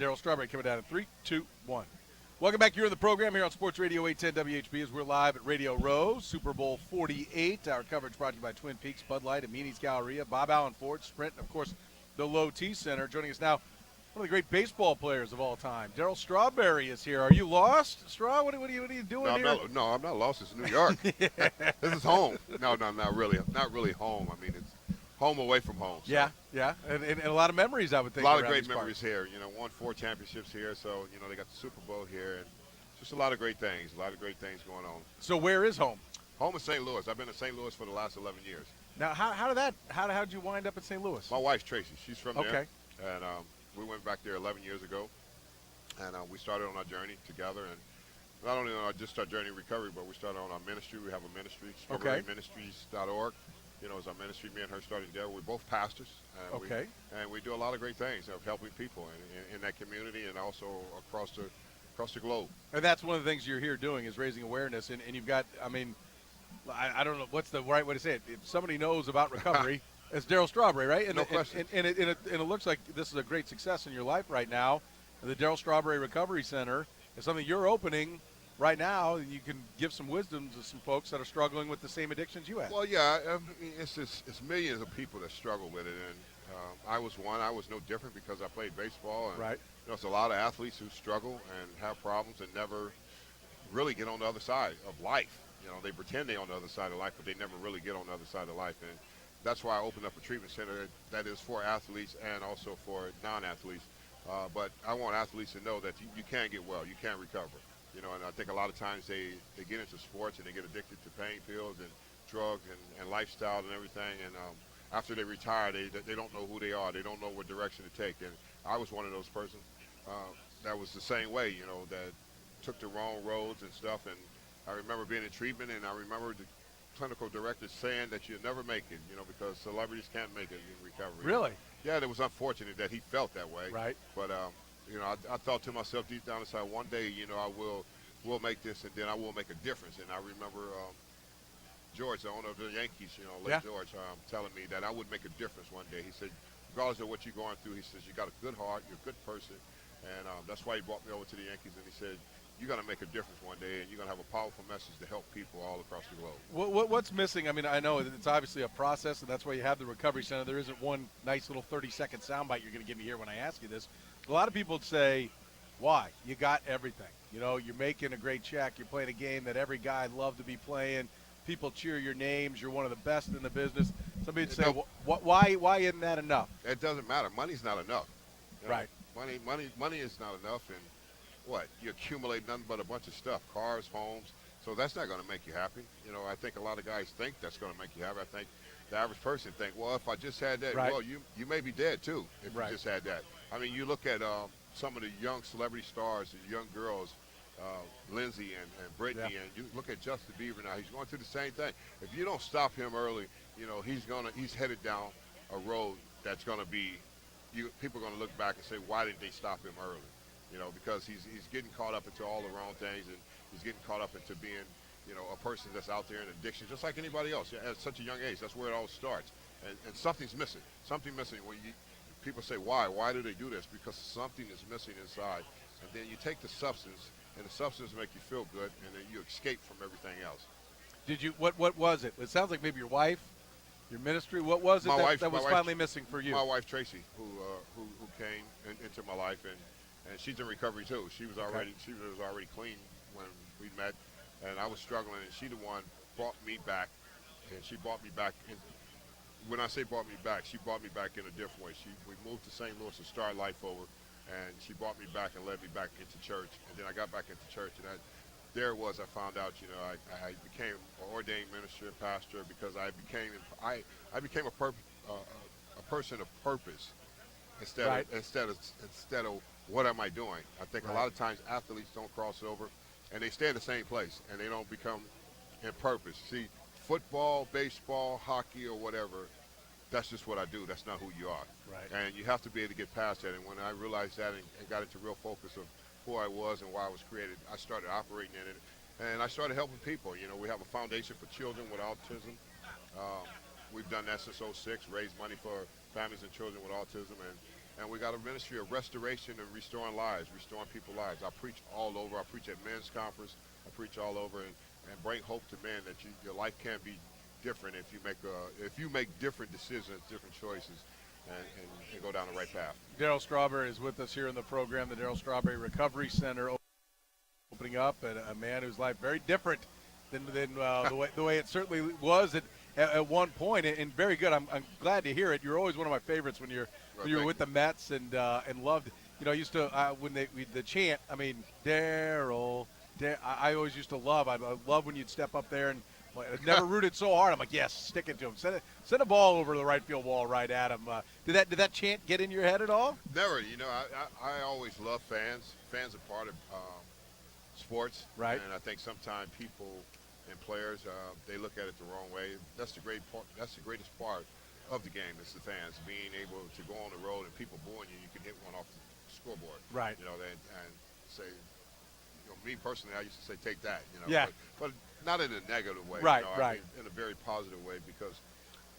Darryl Strawberry coming down in 3, 2, 1. Welcome back. You're in the program here on Sports Radio 810 WHB as we're live at Radio Row, Super Bowl 48. Our coverage brought to you by Twin Peaks, Bud Light, Amini's Galleria, Bob Allen Ford, Sprint, and, of course, the Low T Center. Joining us now, one of the great baseball players of all time, Darryl Strawberry is here. Are you lost, Straw? What are you doing No, here? I'm not lost. It's New York. This is home. No, not really. Not really home. I mean, it's home away from home. So. Yeah. And a lot of memories, I would think. A lot of around great these memories parts. here. Won 4 championships here. So, they got the Super Bowl here. And just a lot of great things. A lot of great things going on. So where is home? Home in St. Louis. I've been in St. Louis for the last 11 years. Now, how did you wind up in St. Louis? My wife, Tracy, she's from there. Okay. And we went back there 11 years ago. And we started on our journey together. And not only on just our journey of recovery, but we started on our ministry. We have a ministry, strawberryministries.org. Is our ministry. Me and her started together. We're both pastors. And we do a lot of great things of helping people in that community and also across the globe. And that's one of the things you're here doing is raising awareness. And you've got, I don't know what's the right way to say it. If somebody knows about recovery, it's Darryl Strawberry, right? And, no question. And it looks like this is a great success in your life right now. The Darryl Strawberry Recovery Center is something you're opening right now, and you can give some wisdom to some folks that are struggling with the same addictions you have. Well, yeah, it's millions of people that struggle with it, and I was one. I was no different because I played baseball. And, right. There's a lot of athletes who struggle and have problems and never really get on the other side of life. They pretend they're on the other side of life, but they never really get on the other side of life. And that's why I opened up a treatment center that is for athletes and also for non-athletes. But I want athletes to know that you can get well, you can recover. And I think a lot of times they get into sports and they get addicted to pain pills and drugs and lifestyle and everything. And after they retire, they don't know who they are. They don't know what direction to take. And I was one of those persons that was the same way, that took the wrong roads and stuff. And I remember being in treatment, and I remember the clinical director saying that you'll never make it, because celebrities can't make it in recovery. Really? Yeah, it was unfortunate that he felt that way. Right. But, I thought to myself deep down inside, one day, I will make this, and then I will make a difference. And I remember George, the owner of the Yankees, late George, telling me that I would make a difference one day. He said, regardless of what you're going through, he says, you got a good heart, you're a good person. And that's why he brought me over to the Yankees, and he said, you're going to make a difference one day, and you're going to have a powerful message to help people all across the globe. What's missing? I know it's obviously a process, and that's why you have the Recovery Center. There isn't one nice little 30-second soundbite you're going to give me here when I ask you this. A lot of people would say, why? You got everything. You're making a great check. You're playing a game that every guy would love to be playing. People cheer your names. You're one of the best in the business. Somebody would say, why isn't that enough? It doesn't matter. Money's not enough. Right. Money is not enough, and what? You accumulate nothing but a bunch of stuff, cars, homes. So that's not going to make you happy. I think a lot of guys think that's going to make you happy. I think the average person think, well, if I just had that, right. well, you may be dead too if right. you just had that. You look at some of the young celebrity stars, the young girls, Lindsay and Brittany, and you look at Justin Bieber now. He's going through the same thing. If you don't stop him early, he's headed down a road that's going to be, people are going to look back and say, why didn't they stop him early? Because he's getting caught up into all the wrong things, and he's getting caught up into being, a person that's out there in addiction, just like anybody else. At such a young age, that's where it all starts. And something's missing. Something missing. When people say, why? Why do they do this? Because something is missing inside. And then you take the substance, and the substance make you feel good, and then you escape from everything else. Did you? What was it? It sounds like maybe your wife, your ministry. What was it that was finally missing for you? My wife Tracy, who came into my life, and she's in recovery too. She was already clean when we met, and I was struggling, and she the one brought me back, and she brought me back. When I say brought me back, she brought me back in a different way. We moved to St. Louis to start life over, and she brought me back and led me back into church. And then I got back into church, and there it was. I found out, I became an ordained minister, pastor, because I became a person of purpose instead of what am I doing. I think a lot of times athletes don't cross over, and they stay in the same place, and they don't become in purpose. See, football, baseball, hockey, or whatever, that's just what I do. That's not who you are. Right. And you have to be able to get past that. And when I realized that and got into real focus of who I was and why I was created, I started operating in it. And I started helping people. We have a foundation for children with autism. We've done that since '06, raised money for families and children with autism. and we got a ministry of restoration and restoring lives, restoring people's lives. I preach all over. I preach at men's conference. I preach all over and bring hope to men that your life can be different if you make different decisions, different choices, and go down the right path. Darryl Strawberry is with us here in the program. The Darryl Strawberry Recovery Center opening up, and a man whose life very different than the way it certainly was at one point, and very good. I'm glad to hear it. You're always one of my favorites when you're with the Mets, and loved. I used to when the chant. I mean, Darryl. I always used to love. I love when you'd step up there and I never rooted so hard. I'm like, yes, stick it to him. Send a ball over the right field wall right at him. Did that chant get in your head at all? Never. I always love fans. Fans are part of sports, right? And I think sometimes people and players they look at it the wrong way. That's the greatest part of the game is the fans being able to go on the road and people booing you. You can hit one off the scoreboard, right? And say. Me personally, I used to say, take that, Yeah. But not in a negative way, right, I mean, in a very positive way because,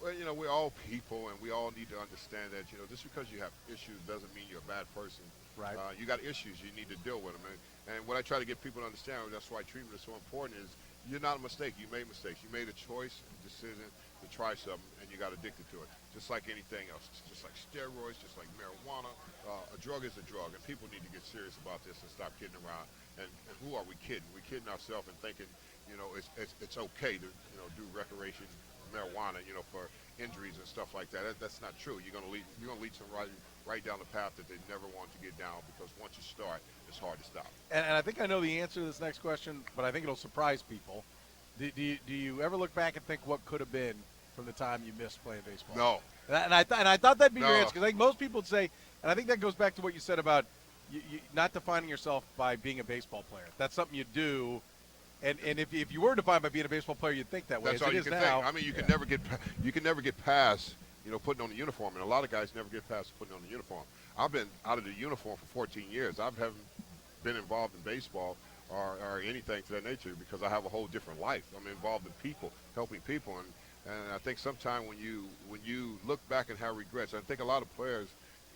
well, we're all people and we all need to understand that, just because you have issues doesn't mean you're a bad person. Right. You got issues, you need to deal with them. And what I try to get people to understand, that's why treatment is so important, is you're not a mistake. You made mistakes. You made a choice and decision to try something, and you got addicted to it, just like anything else, just like steroids, just like marijuana. A drug is a drug, and people need to get serious about this and stop kidding around. And who are we kidding? We're kidding ourselves and thinking, it's okay to, do recreation marijuana, for injuries and stuff like that. That's not true. You're gonna lead some right down the path that they never want to get down because once you start, it's hard to stop. And I think I know the answer to this next question, but I think it'll surprise people. Do you ever look back and think what could have been from the time you missed playing baseball? No. And I thought that'd be your No. answer because I think most people would say, and I think that goes back to what you said about you not defining yourself by being a baseball player. That's something you do. And if you were defined by being a baseball player, you'd think that way. That's all you can think. I mean, you can never get past, putting on the uniform, and a lot of guys never get past putting on the uniform. I've been out of the uniform for 14 years. I haven't been involved in baseball or anything to that nature because I have a whole different life. I'm involved in people, helping people, and I think sometimes when you look back and have regrets, I think a lot of players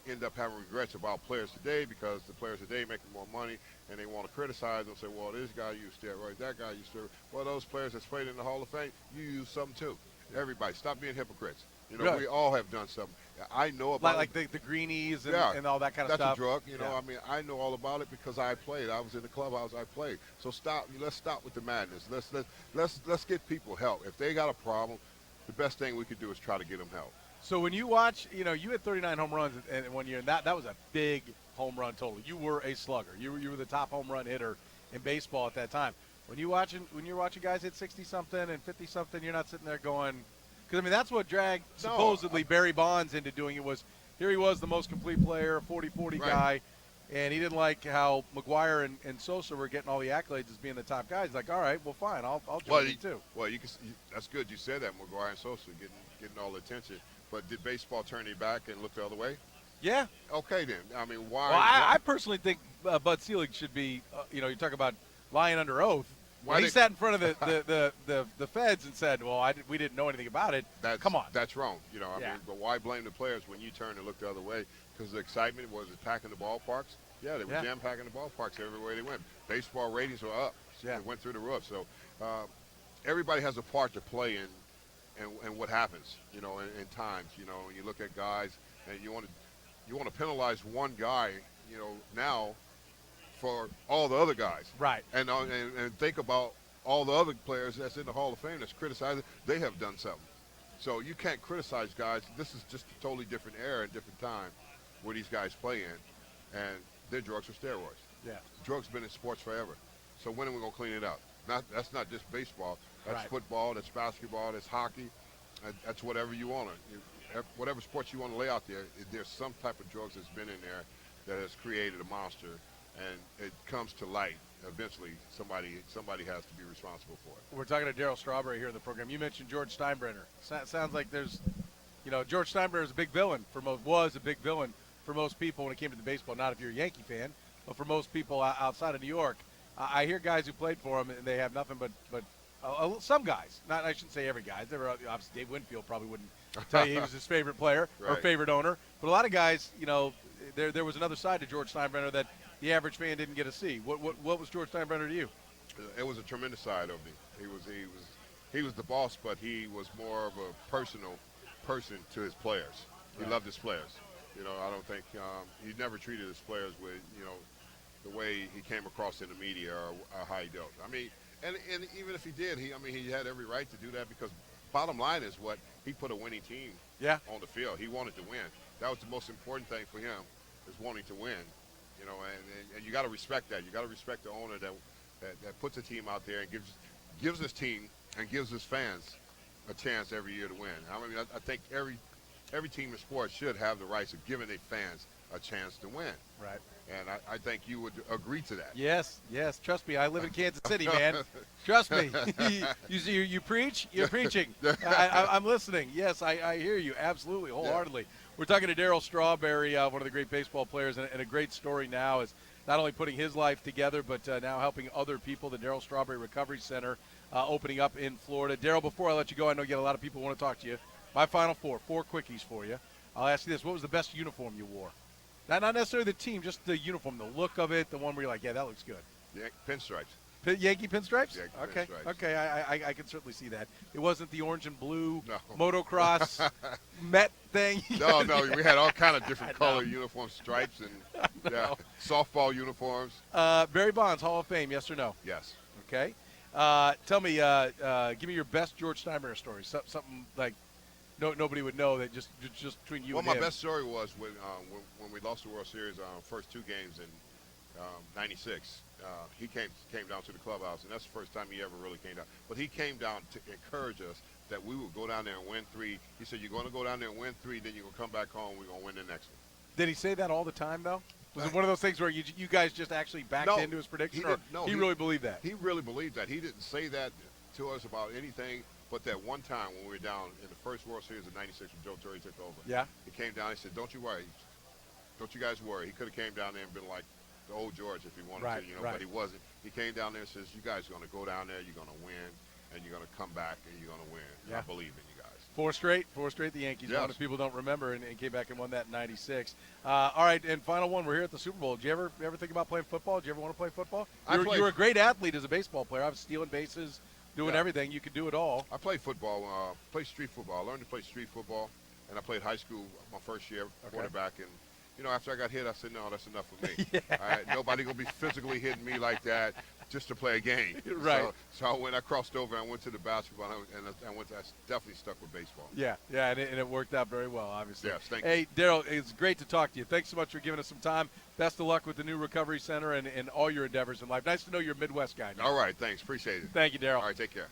end up having regrets about players today because the players today making more money and they want to criticize them and say, well, this guy used steroids, that guy used steroids. Well, those players that's played in the Hall of Fame, you use something too. Everybody, stop being hypocrites. Really? We all have done something. I know about like the greenies and all that kind of stuff. That's a drug. I mean, I know all about it because I played. I was in the clubhouse. I played. So let's stop with the madness. Let's get people help. If they got a problem, the best thing we could do is try to get them help. So when you watch, you had 39 home runs in 1 year, and that was a big home run total. You were a slugger. You were the top home run hitter in baseball at that time. When you're watching guys hit 60-something and 50-something, you're not sitting there going, because, I mean, that's what dragged supposedly Barry Bonds into doing it was, here he was the most complete player, 40-40 guy, and he didn't like how McGuire and Sosa were getting all the accolades as being the top guys. He's like, all right, well, fine, I'll join you too. Well, that's good you said that, McGuire and Sosa getting all the attention. But did baseball turn you back and look the other way? Yeah. Okay, then. I mean, why? Well, I personally think Bud Selig should be, you talk about lying under oath. When he sat in front of the feds and said, well, we didn't know anything about it. Come on. That's wrong. I mean, but why blame the players when you turn and look the other way? Because the excitement was packing the ballparks. Yeah, they were jam-packing the ballparks everywhere they went. Baseball ratings were up. Yeah. They went through the roof. So everybody has a part to play in. And what happens, in times, when you look at guys and you want to penalize one guy, now for all the other guys. Right. And think about all the other players that's in the Hall of Fame that's criticizing. They have done something. So you can't criticize guys. This is just a totally different era and different time where these guys play in, and their drugs are steroids. Yeah. Drugs been in sports forever. So when are we gonna clean it up? That's not just baseball. That's football, that's basketball, that's hockey, that's whatever you want to. Whatever sports you want to lay out there, there's some type of drugs that's been in there that has created a monster, and it comes to light. Eventually, somebody has to be responsible for it. We're talking to Darryl Strawberry here in the program. You mentioned George Steinbrenner. Sounds like there's, George Steinbrenner is a big villain was a big villain for most people when it came to the baseball. Not if you're a Yankee fan, but for most people outside of New York. I hear guys who played for him and they have nothing but some guys. I shouldn't say every guy. Obviously, Dave Winfield probably wouldn't tell you he was his favorite player or favorite owner. But a lot of guys, there was another side to George Steinbrenner that the average fan didn't get to see. What was George Steinbrenner to you? It was a tremendous side of me. He was the boss, but he was more of a personal person to his players. He loved his players. I don't think he never treated his players with the way he came across in the media or how he dealt. I mean, and even if he did, he had every right to do that because bottom line is what he put a winning team on the field. He wanted to win. That was the most important thing for him, is wanting to win. And you got to respect that. You got to respect the owner that puts a team out there and gives his team and gives his fans a chance every year to win. I think every team in sports should have the rights of giving their fans a chance to win. Right. And I think you would agree to that. Yes. Trust me, I live in Kansas City, man. Trust me. You preach, you're preaching. I'm listening. Yes, I hear you absolutely, wholeheartedly. Yeah. We're talking to Darryl Strawberry, one of the great baseball players, and a great story now is not only putting his life together, but now helping other people. The Darryl Strawberry Recovery Center opening up in Florida. Darryl, before I let you go, I know you got a lot of people who want to talk to you. My final four quickies for you. I'll ask you this. What was the best uniform you wore? Not necessarily the team, just the uniform, the look of it, the one where you're like, yeah, that looks good. Yeah, pinstripes. Yankee pinstripes? Yankee pinstripes. Okay, I can certainly see that. It wasn't the orange and blue motocross Met thing. No, we had all kind of different color uniform stripes and softball uniforms. Barry Bonds, Hall of Fame, yes or no? Yes. Okay. Tell me, give me your best George Steinbrenner story. Something like nobody would know, that just between you and him. Well, my best story was when we lost the World Series first two games in '96. He came down to the clubhouse, and that's the first time he ever really came down. But he came down to encourage us that we would go down there and win 3. He said, you're going to go down there and win 3, then you're going to come back home, we're going to win the next one. Did he say that all the time, though? Was it one of those things where you guys just actually backed into his prediction? He really believed that? He really believed that. He didn't say that to us about anything, but that one time when we were down in the first World Series of '96 when Joe Torre took over. Yeah. He came down, he said, don't you worry. Don't you guys worry. He could have came down there and been like the old George if he wanted to, but he wasn't. He came down there and says, you guys are going to go down there, you're going to win, and you're going to come back, and you're going to win. Yeah. I believe in you guys. Four straight, the Yankees. Yes. Most people don't remember, and came back and won that in '96. All right, and final one. We're here at the Super Bowl. Did you ever think about playing football? Did you ever want to play football? You were a great athlete as a baseball player. I was stealing bases, doing everything. You could do it all. I played football, played street football. I learned to play street football, and I played high school my first year, quarterback. And, after I got hit, I said, no, that's enough for me. Nobody going to be physically hitting me like that just to play a game. Right. So when I crossed over, I went to the basketball, and I definitely stuck with baseball. Yeah, and it worked out very well, obviously. Yes, thank you. Hey, Darryl, it's great to talk to you. Thanks so much for giving us some time. Best of luck with the new recovery center and all your endeavors in life. Nice to know you're a Midwest guy now. All right, thanks. Appreciate it. Thank you, Darryl. All right, take care.